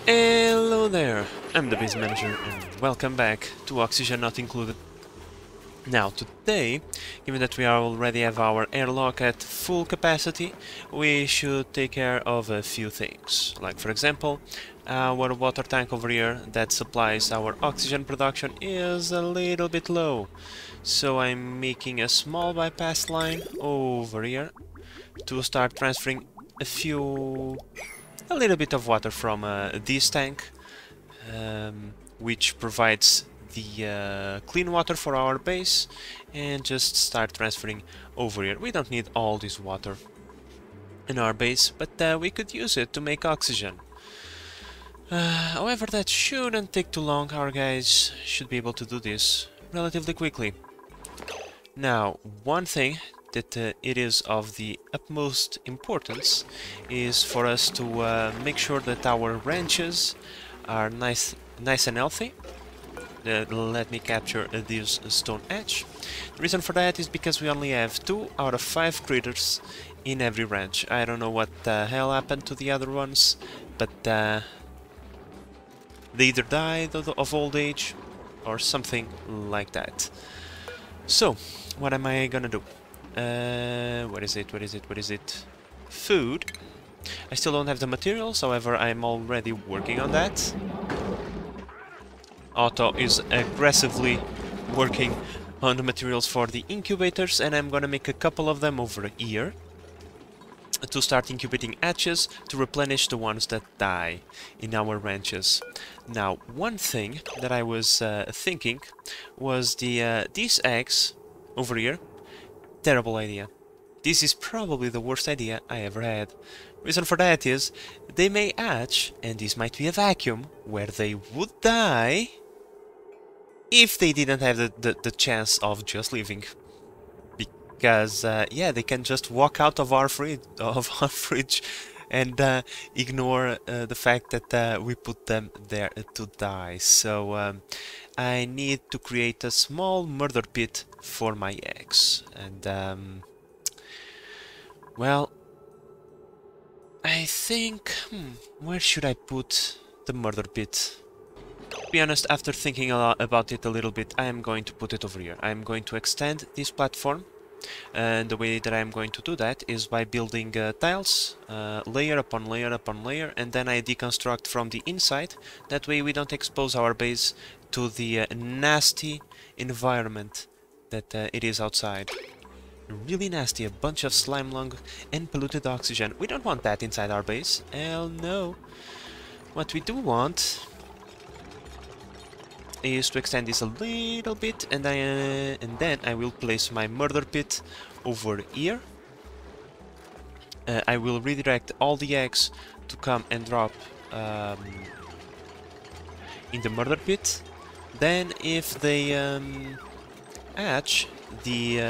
Hello there, I'm the base manager and welcome back to Oxygen Not Included. Now today, given that we already have our airlock at full capacity, we should take care of a few things. Like for example, our water tank over here that supplies our oxygen production is a little bit low. So I'm making a small bypass line over here to start transferring a little bit of water from this tank, which provides the clean water for our base, and just start transferring over here. We don't need all this water in our base, but we could use it to make oxygen. However, that shouldn't take too long. Our guys should be able to do this relatively quickly. Now, one thing that it is of the utmost importance is for us to make sure that our ranches are nice and healthy. Let me capture this stone edge. The reason for that is because we only have 2 out of 5 critters in every ranch. I don't know what the hell happened to the other ones, but they either died of old age or something like that. So, what am I gonna do? What is it? Food. I still don't have the materials, however, I'm already working on that. Otto is aggressively working on the materials for the incubators, and I'm gonna make a couple of them over here to start incubating hatches to replenish the ones that die in our ranches. Now, one thing that I was thinking was these eggs over here. Terrible idea. This is probably the worst idea I ever had. Reason for that is, they may hatch, and this might be a vacuum, where they would die if they didn't have the chance of just living. Because, yeah, they can just walk out of our fridge and ignore the fact that we put them there to die. So, I need to create a small murder pit for my eggs. And, well, I think... where should I put the murder pit? To be honest, after thinking about it a little bit, I am going to put it over here. I am going to extend this platform, and the way that I am going to do that is by building tiles, layer upon layer upon layer, and then I deconstruct from the inside. That way we don't expose our base to the nasty environment that it is outside. Really nasty, a bunch of slime lung and polluted oxygen. We don't want that inside our base. Hell no. What we do want is to extend this a little bit, and then I will place my murder pit over here. I will redirect all the eggs to come and drop in the murder pit. Then if they hatch, the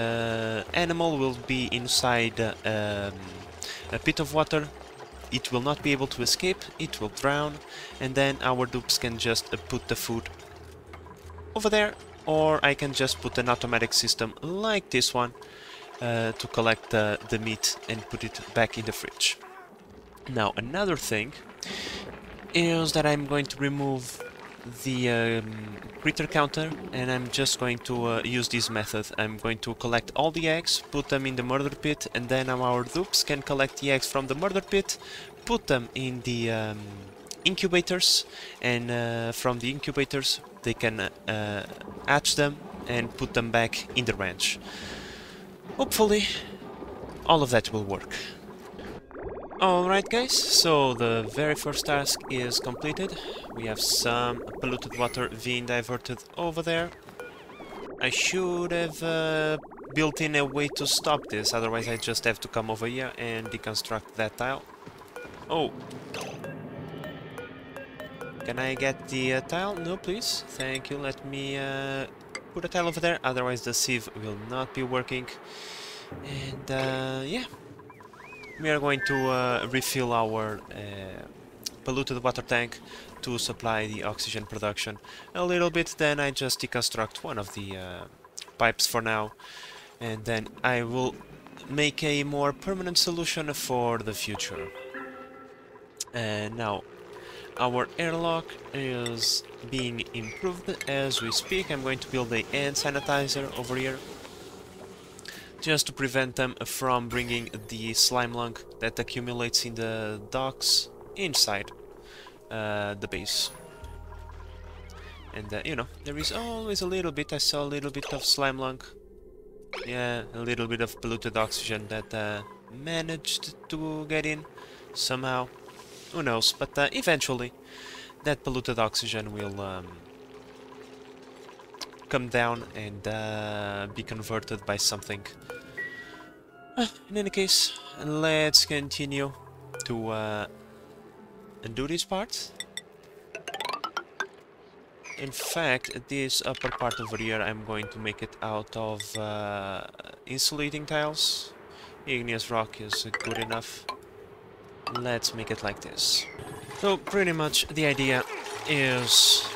animal will be inside a pit of water. It will not be able to escape, it will drown, and then our dupes can just put the food over there, or I can just put an automatic system like this one to collect the meat and put it back in the fridge. Now, another thing is that I'm going to remove the critter counter, and I'm just going to use this method. I'm going to collect all the eggs, put them in the murder pit, and then our dupes can collect the eggs from the murder pit, put them in the incubators, and from the incubators they can hatch them and put them back in the ranch. Hopefully all of that will work. Alright guys, so the very first task is completed. We have some polluted water being diverted over there. I should have built in a way to stop this, otherwise I just have to come over here and deconstruct that tile. Oh! Can I get the tile? No, please. Thank you. Let me put a tile over there, otherwise the sieve will not be working. And yeah. We are going to refill our polluted water tank to supply the oxygen production a little bit. Then I just deconstruct one of the pipes for now, and then I will make a more permanent solution for the future. Now, Our airlock is being improved as we speak. I'm going to build a hand sanitizer over here, just to prevent them from bringing the slime lung that accumulates in the docks inside the base. And you know, there is always a little bit, I saw a little bit of slime lung. Yeah, a little bit of polluted oxygen that managed to get in somehow. Who knows, but eventually that polluted oxygen will come down and be converted by something. In any case, let's continue to do this part. In fact, this upper part over here, I'm going to make it out of insulating tiles. Igneous rock is good enough. Let's make it like this. So pretty much the idea is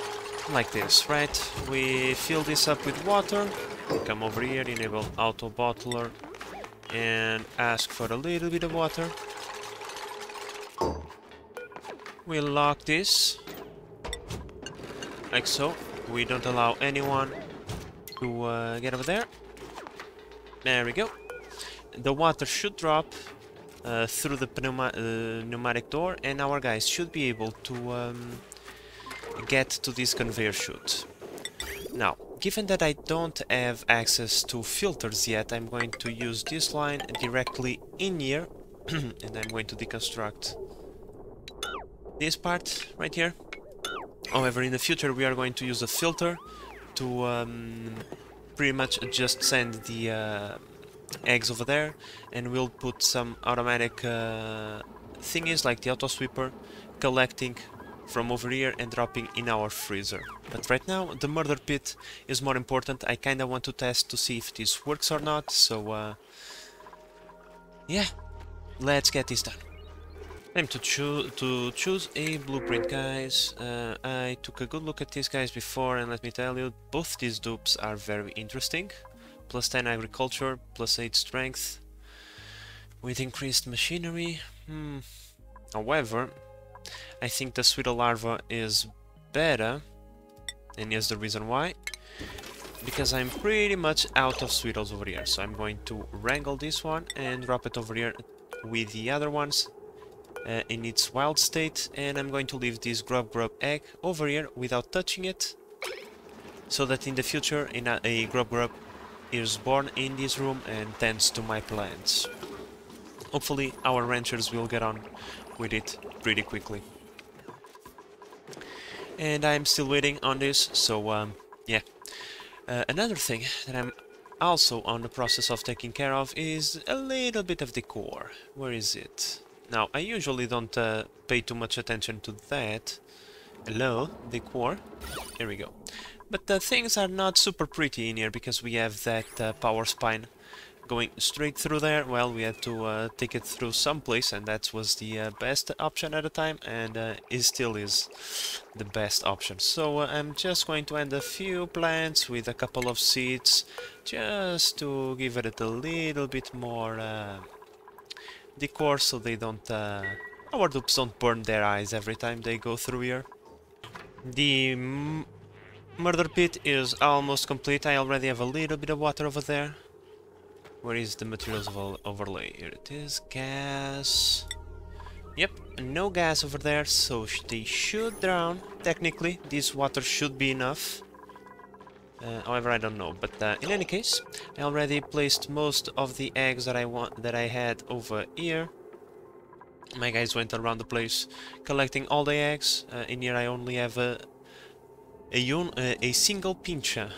like this, right? We fill this up with water, come over here, enable auto bottler, and ask for a little bit of water. We lock this, like so. We don't allow anyone to get over there. There we go. The water should drop through the pneumatic door, and our guys should be able to get to this conveyor chute. Now, given that I don't have access to filters yet, I'm going to use this line directly in here, and I'm going to deconstruct this part right here. However, in the future we are going to use a filter to pretty much just send the eggs over there, and we'll put some automatic thingies like the auto sweeper collecting from over here and dropping in our freezer. But right now the murder pit is more important. I kinda want to test to see if this works or not, so yeah, let's get this done. Time to choose a blueprint, guys. I took a good look at these guys before, and let me tell you, both these dupes are very interesting. Plus 10 agriculture, plus 8 strength, with increased machinery. However, I think the Sweetle larva is better, and here's the reason why. Because I'm pretty much out of Sweetles over here, so I'm going to wrangle this one and drop it over here with the other ones in its wild state, and I'm going to leave this grub egg over here without touching it, so that in the future a grub is born in this room and tends to my plants. Hopefully our ranchers will get on with it pretty quickly. And I'm still waiting on this, so yeah. Another thing that I'm also on the process of taking care of is a little bit of decor. Where is it? Now, I usually don't pay too much attention to that. Hello, decor. Here we go. But things are not super pretty in here because we have that power spine going straight through there. Well, we had to take it through someplace, and that was the best option at the time, and it still is the best option. So I'm just going to end a few plants with a couple of seeds, just to give it a little bit more decor, so they don't our dupes don't burn their eyes every time they go through here. The murder pit is almost complete. I already have a little bit of water over there. Where is the materials overlay? Here it is. Gas. Yep, no gas over there, so they should drown. Technically, this water should be enough. However, I don't know. But in any case, I already placed most of the eggs that I had over here. My guys went around the place collecting all the eggs. In here, I only have a single pincha.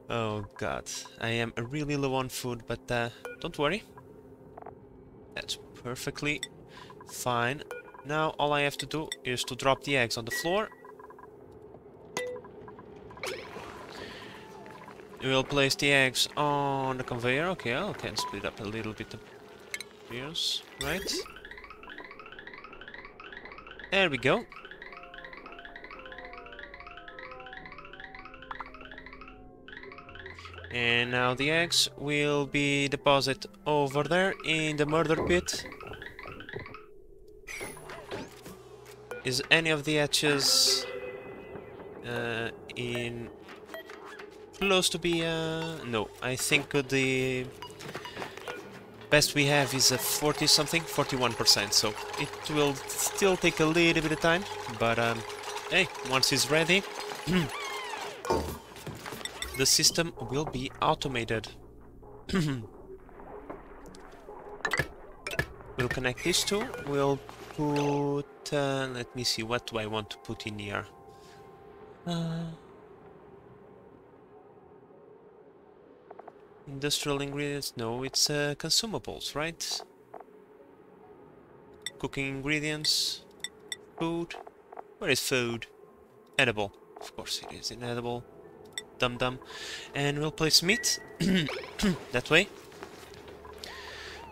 Oh god, I am really low on food, but don't worry. That's perfectly fine. Now all I have to do is to drop the eggs on the floor. We'll place the eggs on the conveyor. Okay, I can split up a little bit of ears, right? There we go. And now the eggs will be deposited over there in the murder pit. Is any of the hatches in close to be... no, I think the best we have is a 40 something, 41%, so it will still take a little bit of time, but hey, once it's ready, the system will be automated. We'll connect these two, we'll put... let me see, what do I want to put in here? Industrial ingredients, no, it's consumables, right? Cooking ingredients, food, where is food? Edible, of course it is inedible, dum-dum. And we'll place meat, that way.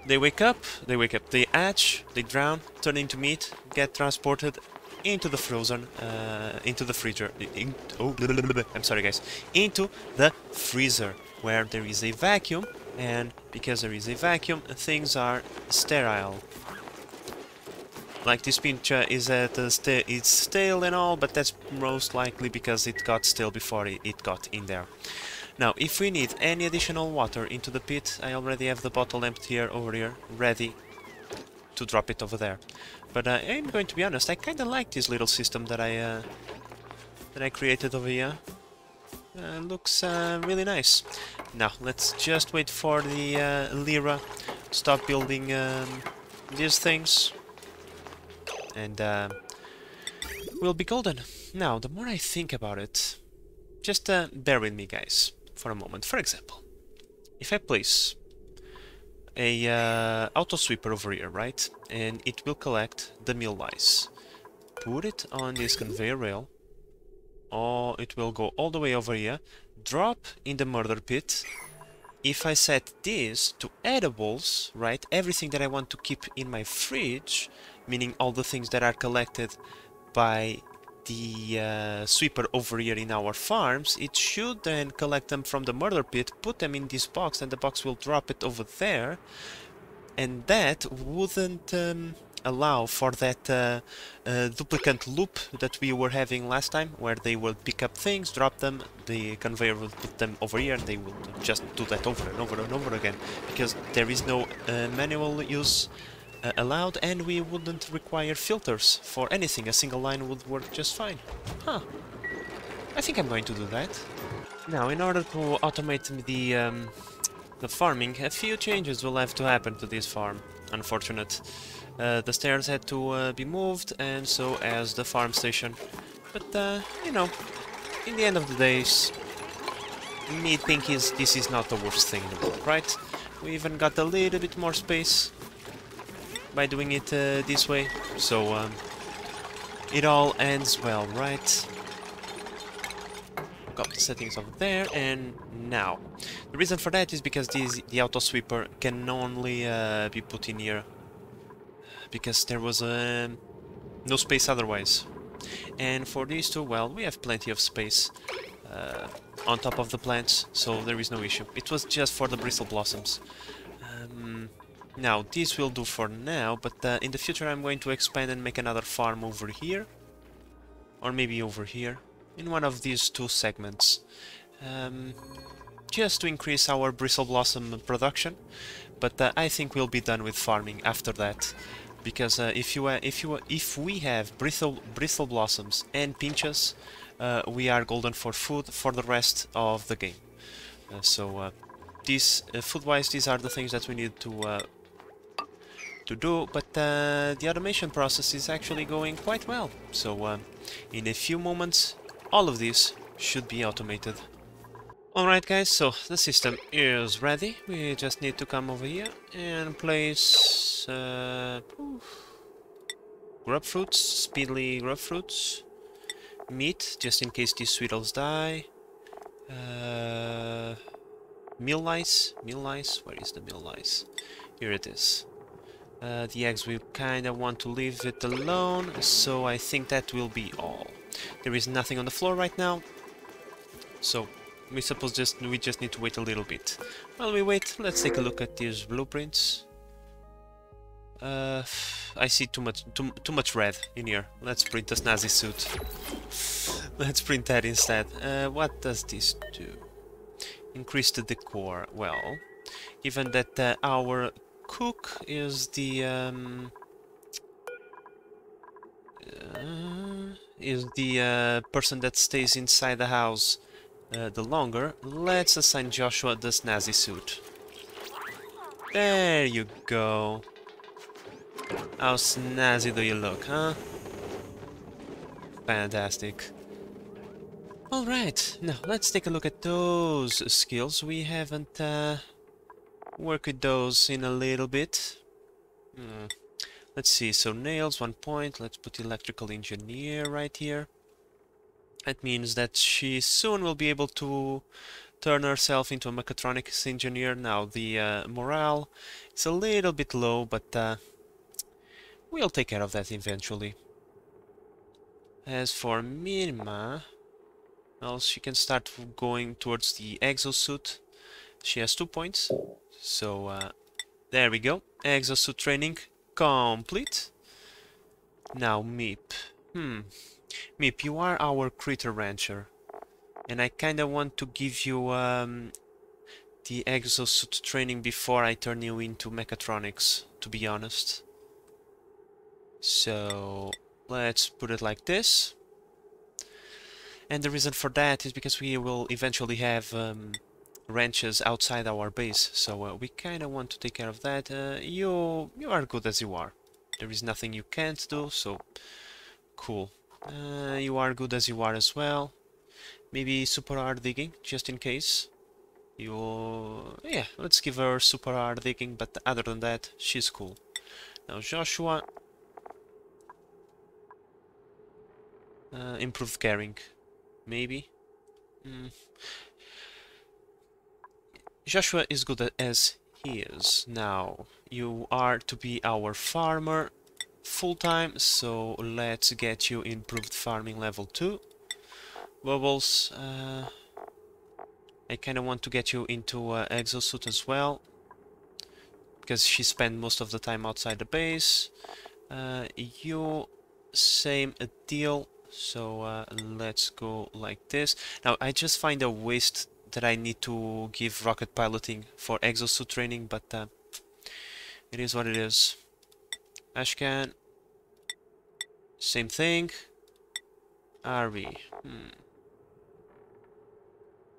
They wake up, they hatch, they drown, turn into meat, get transported into the frozen, into the freezer, I'm sorry guys, into the freezer, where there is a vacuum, and because there is a vacuum, things are sterile. Like this pincha is at it's stale and all, but that's most likely because it got stale before it got in there. Now, if we need any additional water into the pit, I already have the bottle empty here, over here, ready to drop it over there. But I'm going to be honest, I kind of like this little system that I created over here. Looks really nice. Now, let's just wait for the Lyra to stop building these things, and we'll be golden. Now, the more I think about it, just bear with me, guys, for a moment. For example, if I place a auto sweeper over here, right, and it will collect the meal lice, put it on this conveyor rail, or it will go all the way over here, drop in the murder pit. If I set this to edibles, right, everything that I want to keep in my fridge, meaning all the things that are collected by the sweeper over here in our farms, it should then collect them from the murder pit, put them in this box, and the box will drop it over there, and that wouldn't allow for that duplicate loop that we were having last time, where they will pick up things, drop them, the conveyor will put them over here, and they will just do that over and over and over again, because there is no manual use allowed, and we wouldn't require filters for anything. A single line would work just fine. Huh. I think I'm going to do that. Now, in order to automate the farming, a few changes will have to happen to this farm. Unfortunate. The stairs had to be moved, and so as the farm station. But, you know, in the end of the days, me think this is not the worst thing in the world, right? We even got a little bit more space by doing it this way, so it all ends well, right? Got the settings over there, and now the reason for that is because the auto sweeper can only be put in here because there was no space otherwise. And for these two, well, we have plenty of space on top of the plants, so there is no issue. It was just for the bristle blossoms. Now, this will do for now, but in the future I'm going to expand and make another farm over here, or maybe over here, in one of these two segments, just to increase our bristle blossom production. But I think we'll be done with farming after that, because if we have bristle blossoms and pinches, we are golden for food for the rest of the game. These food-wise, these are the things that we need to do, but the automation process is actually going quite well. So in a few moments, all of this should be automated. Alright guys, so the system is ready. We just need to come over here and place grub fruits, speedily grub fruits, meat, just in case these sweetles die, meal lice, where is the meal lice? Here it is. The eggs we kinda want to leave it alone, so I think that will be all. There is nothing on the floor right now, so we just need to wait a little bit. While we wait, let's take a look at these blueprints. I see too much red in here. Let's print a snazzy suit. Let's print that instead. What does this do? Increase the decor. Well, given that our cook is the person that stays inside the house the longer, let's assign Joshua the snazzy suit. There you go. How snazzy do you look, huh? Fantastic. Alright, now let's take a look at those skills. We haven't worked with those in a little bit. Let's see, so nails, 1 point. Let's put electrical engineer right here. That means that she soon will be able to turn herself into a mechatronics engineer. Now the morale is a little bit low, but we'll take care of that eventually. As for Mirma, well, she can start going towards the exosuit. She has 2 points, so there we go. Exosuit training complete. Now Meep. Meep, you are our critter rancher, and I kinda want to give you the exosuit training before I turn you into mechatronics, to be honest. So let's put it like this. And the reason for that is because we will eventually have ranches outside our base, so we kinda want to take care of that. You are good as you are. There is nothing you can't do, so cool. You are good as you are as well. Maybe super hard digging, just in case. Yeah, let's give her super hard digging, but other than that, she's cool. Now Joshua. Improved carrying. Maybe. Joshua is good as he is. Now, you are to be our farmer full-time, so let's get you improved farming level 2. Bubbles, I kinda want to get you into exosuit as well, because she spent most of the time outside the base. You, same deal, so let's go like this. Now, I just find a waste that I need to give rocket piloting for exosuit training, but it is what it is. Ashcan, same thing. Ari,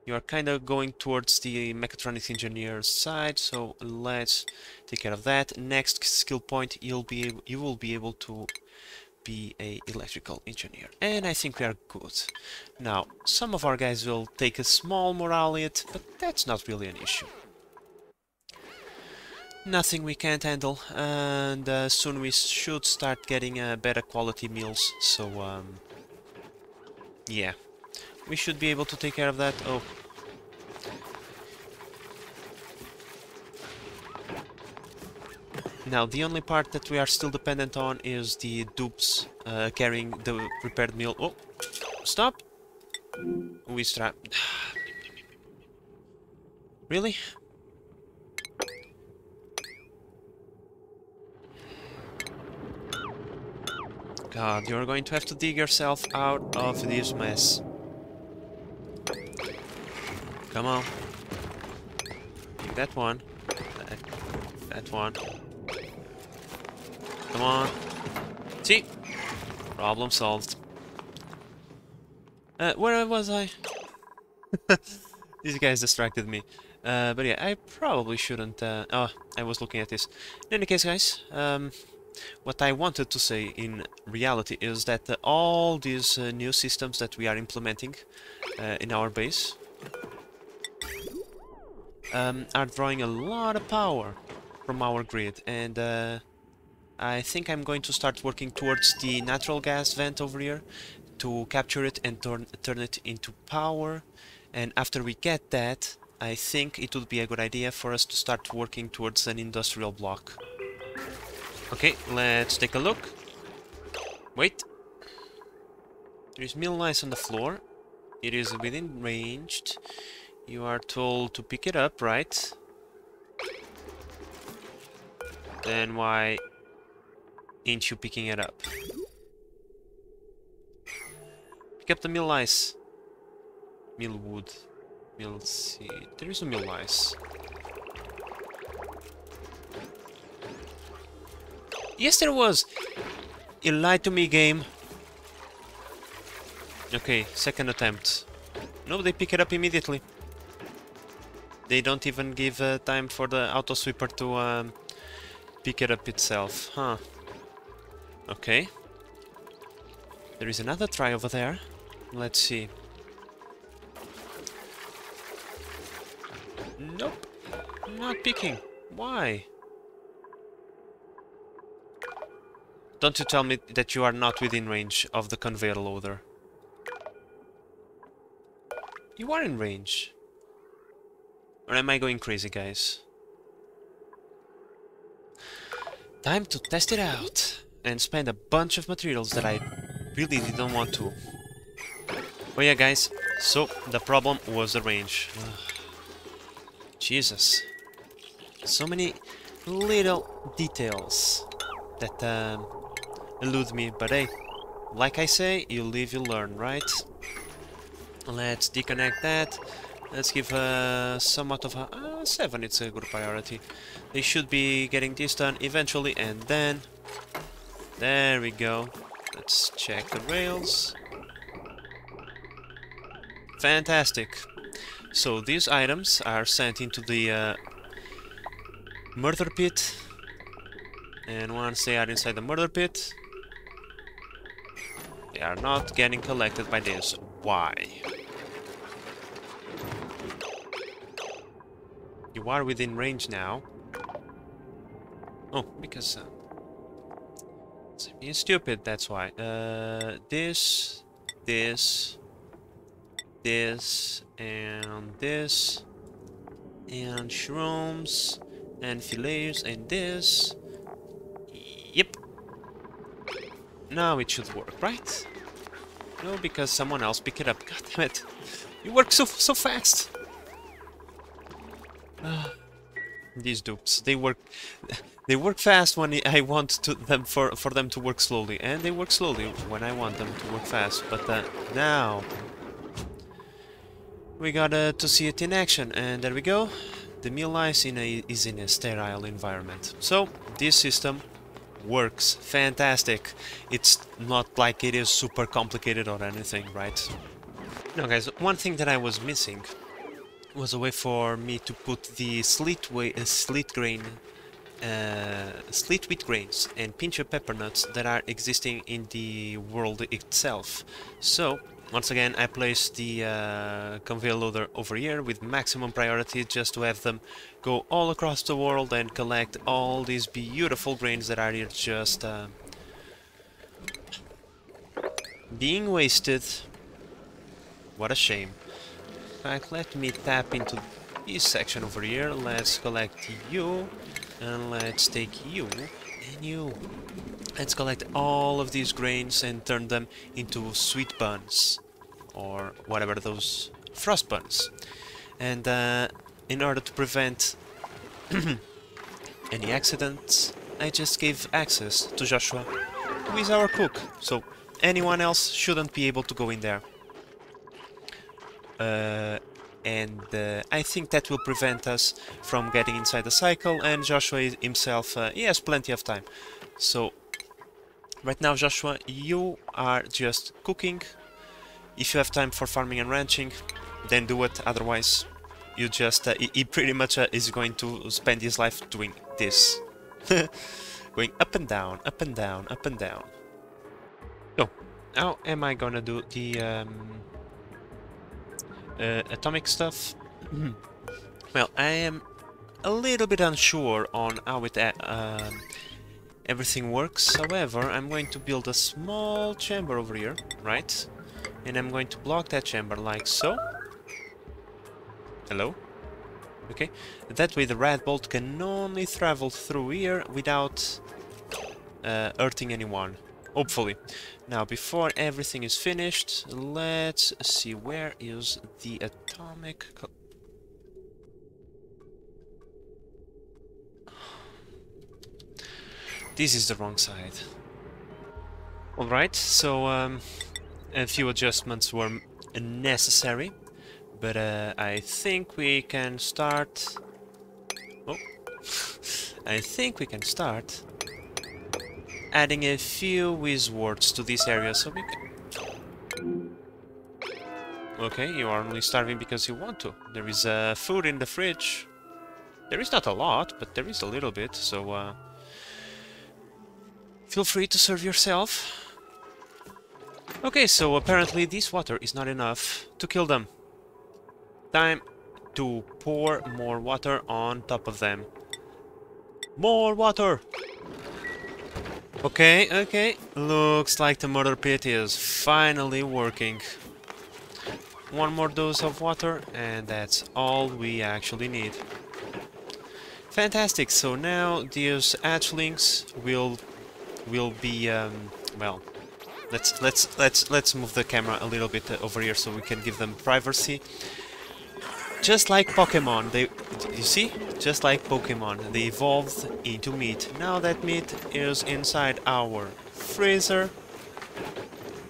you are kind of going towards the mechatronics engineer side, so let's take care of that. Next skill point, you will be able to be a electrical engineer, and I think we are good. Now, some of our guys will take a small morale hit, but that's not really an issue. Nothing we can't handle, and soon we should start getting better quality meals, so yeah, we should be able to take care of that. Oh. Now, the only part that we are still dependent on is the dupes carrying the prepared meal. Oh, stop! We strap. Really? God, you're going to have to dig yourself out of this mess. Come on. Dig that one. That one. Come on. See? Problem solved. Where was I? These guys distracted me. But yeah, I probably shouldn't... oh, I was looking at this. In any case, guys, what I wanted to say in reality is that all these new systems that we are implementing in our base are drawing a lot of power from our grid, and I think I'm going to start working towards the natural gas vent over here to capture it and turn it into power. And after we get that, I think it would be a good idea for us to start working towards an industrial block. Okay, let's take a look. Wait. There's meal ice on the floor. It is within range. You are told to pick it up, right? Then why Ain't you picking it up? Pick up the mill ice. Mill wood. Mill seed. There is a mill ice. Yes, there was! You lied to me, game. Okay, second attempt. No, they pick it up immediately. They don't even give time for the auto sweeper to pick it up itself. Huh. Okay. There is another try over there. Let's see. Nope. Not picking. Why? Don't you tell me that you are not within range of the conveyor loader. You are in range. Or am I going crazy, guys? Time to test it out and spend a bunch of materials that I really didn't want to. Oh yeah, guys, so the problem was the range. Jesus. So many little details that elude me, but hey, like I say, you live, you learn, right? Let's deconnect that. Let's give somewhat of a 7, it's a good priority. They should be getting this done eventually, and then... There we go. Let's check the rails. Fantastic. So these items are sent into the murder pit. And once they are inside the murder pit, they are not getting collected by this. Why? You are within range now. Oh, because it's being stupid, that's why. This, and this, and shrooms, and fillets, and this. Yep. Now it should work, right? No, because someone else picked it up. God damn it! You work so fast. These dupes, they work fast when I want for them to work slowly, and they work slowly when I want them to work fast. But now we got to see it in action, and there we go. The mill ice is in a sterile environment, so this system works fantastic. It's not like it is super complicated or anything, right? Now, guys, one thing that I was missing was a way for me to put the sleet wheat grains and pinch of pepper nuts that are existing in the world itself. So once again I placed the conveyor loader over here with maximum priority, just to have them go all across the world and collect all these beautiful grains that are here just being wasted. What a shame. Right, let me tap into this section over here. Let's collect you, and let's take you and you. Let's collect all of these grains and turn them into sweet buns, or whatever those frost buns. And in order to prevent any accidents, I just gave access to Joshua, who is our cook, so anyone else shouldn't be able to go in there. I think that will prevent us from getting inside the cycle, and Joshua himself, he has plenty of time. So, right now, Joshua, you are just cooking. If you have time for farming and ranching, then do it, otherwise you just, he pretty much is going to spend his life doing this. Going up and down, up and down, up and down. So, how am I gonna do the atomic stuff? Well, I am a little bit unsure on how everything works. However, I'm going to build a small chamber over here, right? And I'm going to block that chamber like so. Hello? Okay. That way the rat bolt can only travel through here without hurting anyone. Hopefully. Now, before everything is finished, let's see, where is the atomic... This is the wrong side. Alright, so a few adjustments were necessary, but I think we can start... Oh, I think we can start adding a few wizards to this area so we can... Okay, you are only starving because you want to. There is food in the fridge. There is not a lot, but there is a little bit, so feel free to serve yourself. Okay, so apparently this water is not enough to kill them. Time to pour more water on top of them. More water! Okay, okay. Looks like the murder pit is finally working. One more dose of water, and that's all we actually need. Fantastic. So now these hatchlings will be well. Let's move the camera a little bit over here so we can give them privacy. Just like Pokemon, you see? Just like Pokemon, they evolved into meat. Now that meat is inside our freezer.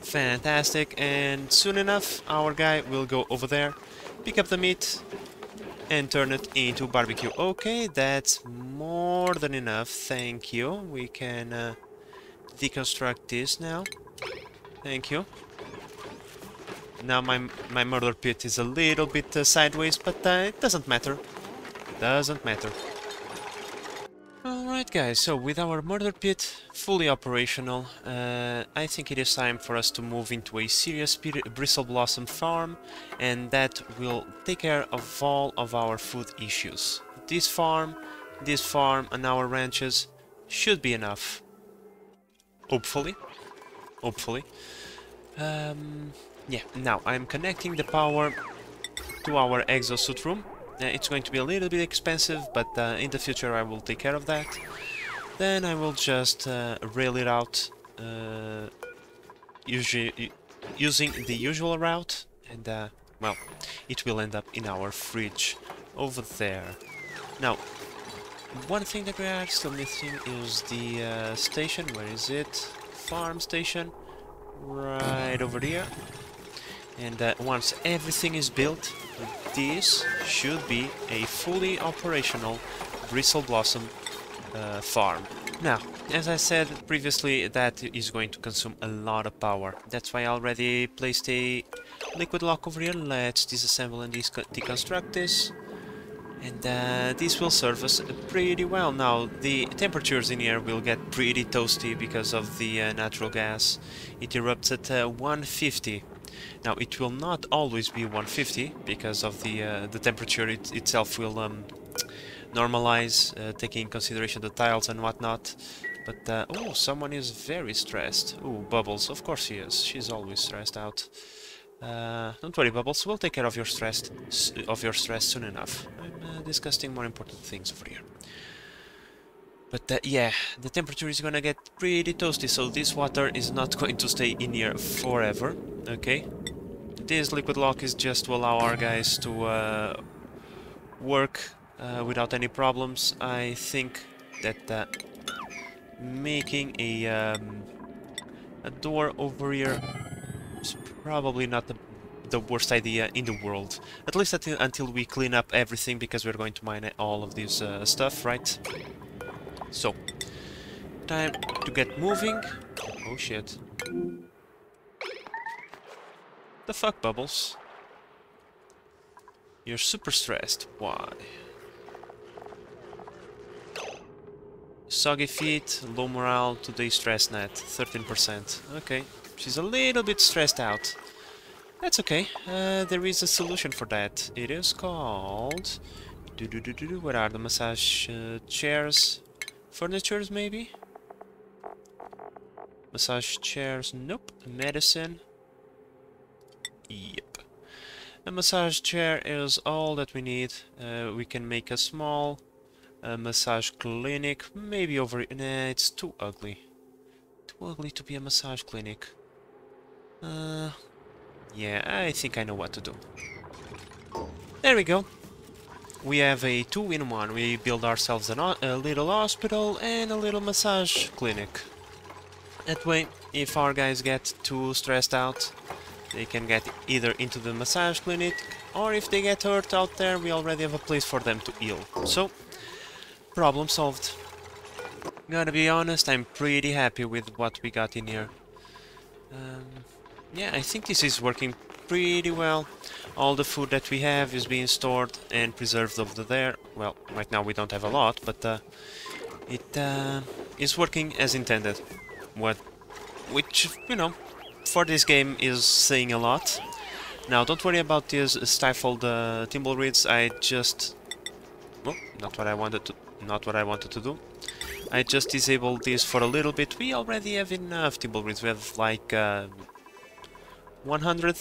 Fantastic, and soon enough our guy will go over there, pick up the meat and turn it into barbecue. Okay, that's more than enough, thank you. We can deconstruct this now. Thank you. Now my murder pit is a little bit sideways, but it doesn't matter. Doesn't matter. Alright guys, so with our murder pit fully operational, I think it is time for us to move into a serious bristle blossom farm, and that will take care of all of our food issues. This farm, and our ranches should be enough. Hopefully. Hopefully. Yeah, now I'm connecting the power to our exosuit room. It's going to be a little bit expensive, but in the future I will take care of that. Then I will just rail it out using the usual route, and well, it will end up in our fridge over there. Now, one thing that we are still missing is the station. Where is it? Farm station. Right over here. And once everything is built, this should be a fully operational bristle blossom farm. Now, as I said previously, that is going to consume a lot of power. That's why I already placed a liquid lock over here. Let's disassemble and deconstruct this. And this will serve us pretty well. Now, the temperatures in here will get pretty toasty because of the natural gas. It erupts at 150. Now, it will not always be 150 because of the temperature itself will normalize, taking in consideration the tiles and whatnot. But, oh, someone is very stressed. Oh, Bubbles, of course she is. She's always stressed out. Don't worry, Bubbles, we'll take care of your stress soon enough. I'm discussing more important things over here. But yeah, the temperature is gonna get pretty toasty, so this water is not going to stay in here forever, okay? This liquid lock is just to allow our guys to work without any problems. I think that making a door over here is probably not the worst idea in the world. At least until we clean up everything, because we're going to mine all of this stuff, right? So, time to get moving. Oh shit. The fuck, Bubbles? You're super stressed. Why? Soggy feet, low morale, today's stress net, 13%. Okay, she's a little bit stressed out. That's okay. There is a solution for that. It is called... What are the massage chairs? Furnitures, maybe? Massage chairs, nope. Medicine. Yep. A massage chair is all that we need. We can make a small massage clinic. Maybe over... Nah, it's too ugly. Too ugly to be a massage clinic. Yeah, I think I know what to do. There we go. we have a 2-in-1. We build ourselves a little hospital and a little massage clinic. That way, if our guys get too stressed out, they can get either into the massage clinic, or if they get hurt out there, we already have a place for them to heal. So, problem solved. Gotta be honest, I'm pretty happy with what we got in here. Yeah, I think this is working pretty well. All the food that we have is being stored and preserved over there. Well, right now we don't have a lot, but it is working as intended. Which, you know, for this game is saying a lot. Now, don't worry about these stifled tumbleweeds. I just... well, not what I wanted to do. I just disabled this for a little bit. We already have enough tumbleweeds. We have like 100.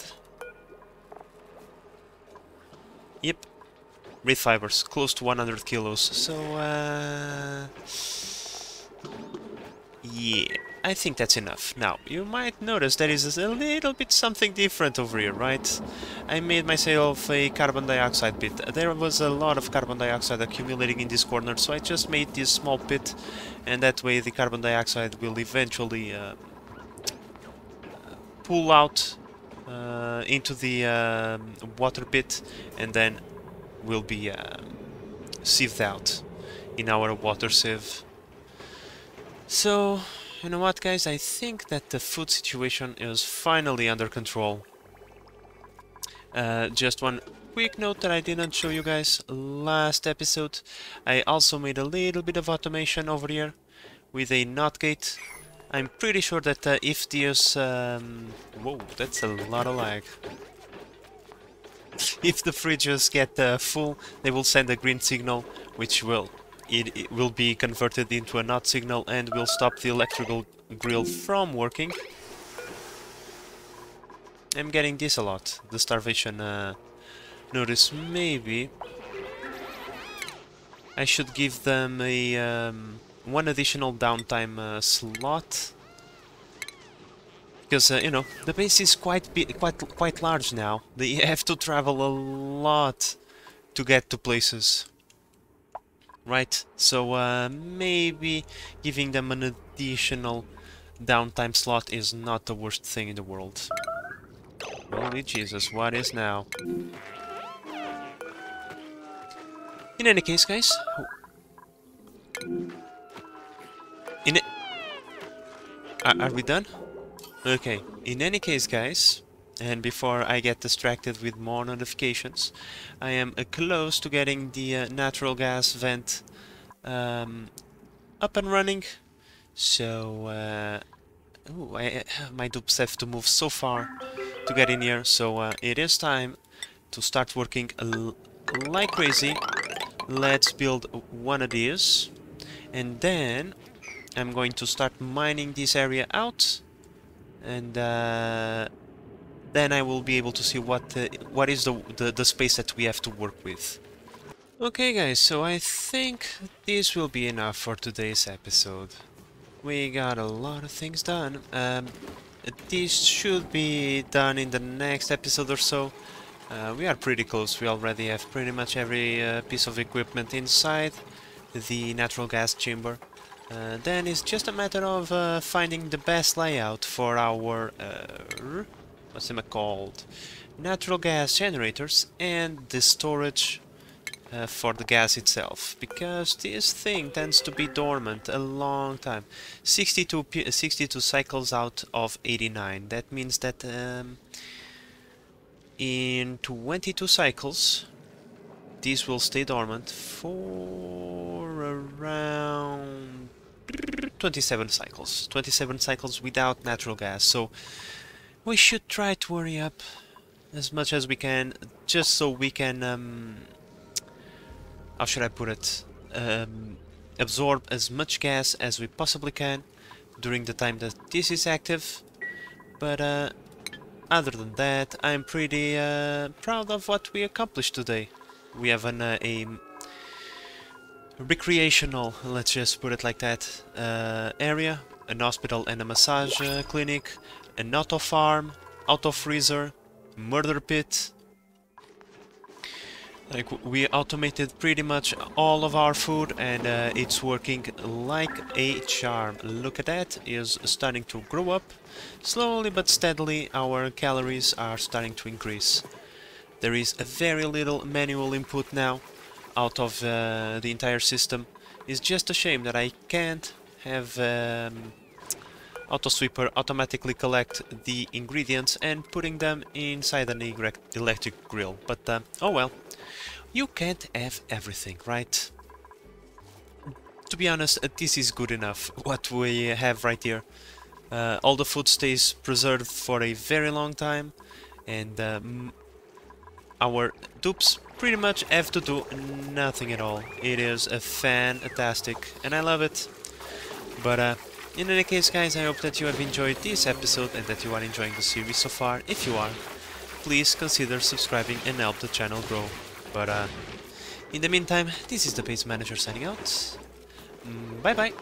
Yep. Reed fibers, close to 100 kilos. So, yeah, I think that's enough. Now, you might notice there is a little bit something different over here, right? I made myself a carbon dioxide pit. There was a lot of carbon dioxide accumulating in this corner, so I just made this small pit, and that way the carbon dioxide will eventually pull out into the water pit, and then will be sieved out in our water sieve. So, you know what, guys? I think that the food situation is finally under control. Just one quick note that I didn't show you guys last episode. I also made a little bit of automation over here with a NOT gate. I'm pretty sure that if this... whoa, that's a lot of lag. If the fridges get full, they will send a green signal, which will... It will be converted into a NOT signal and will stop the electrical grill from working. I'm getting this a lot, the starvation notice. Maybe I should give them a one additional downtime slot, because you know, the base is quite large now. They have to travel a lot to get to places. Right, so maybe giving them an additional downtime slot is not the worst thing in the world. Holy Jesus, what is now? In any case, guys... Are we done? Okay, in any case, guys... And before I get distracted with more notifications, I am close to getting the natural gas vent up and running. So, my dupes have to move so far to get in here. So it is time to start working like crazy. Let's build one of these, and then I'm going to start mining this area out, and then I will be able to see what is the space that we have to work with. Okay, guys, so I think this will be enough for today's episode. We got a lot of things done. This should be done in the next episode or so. We are pretty close. We already have pretty much every piece of equipment inside the natural gas chamber. Then it's just a matter of finding the best layout for our what's it called? Natural gas generators and the storage for the gas itself, because this thing tends to be dormant a long time. 62 cycles out of 89. That means that in 22 cycles these will stay dormant for around 27 cycles. 27 cycles without natural gas. So we should try to hurry up as much as we can, just so we can, how should I put it, absorb as much gas as we possibly can during the time that this is active. But other than that, I'm pretty proud of what we accomplished today. We have a recreational, let's just put it like that, area, an hospital and a massage clinic, an auto farm, auto freezer, murder pit, Like, we automated pretty much all of our food, and it's working like a charm. Look at that, is starting to grow up. Slowly but steadily our calories are starting to increase. There is a very little manual input now out of the entire system. It's just a shame that I can't have AutoSweeper automatically collect the ingredients and putting them inside an electric grill. But oh well, you can't have everything, right? To be honest, this is good enough, what we have right here. All the food stays preserved for a very long time, and our dupes pretty much have to do nothing at all. It is a fantastic, and I love it. But in any case, guys, I hope that you have enjoyed this episode and that you are enjoying the series so far. If you are, please consider subscribing and help the channel grow. But in the meantime, this is the Base Manager signing out. Bye bye!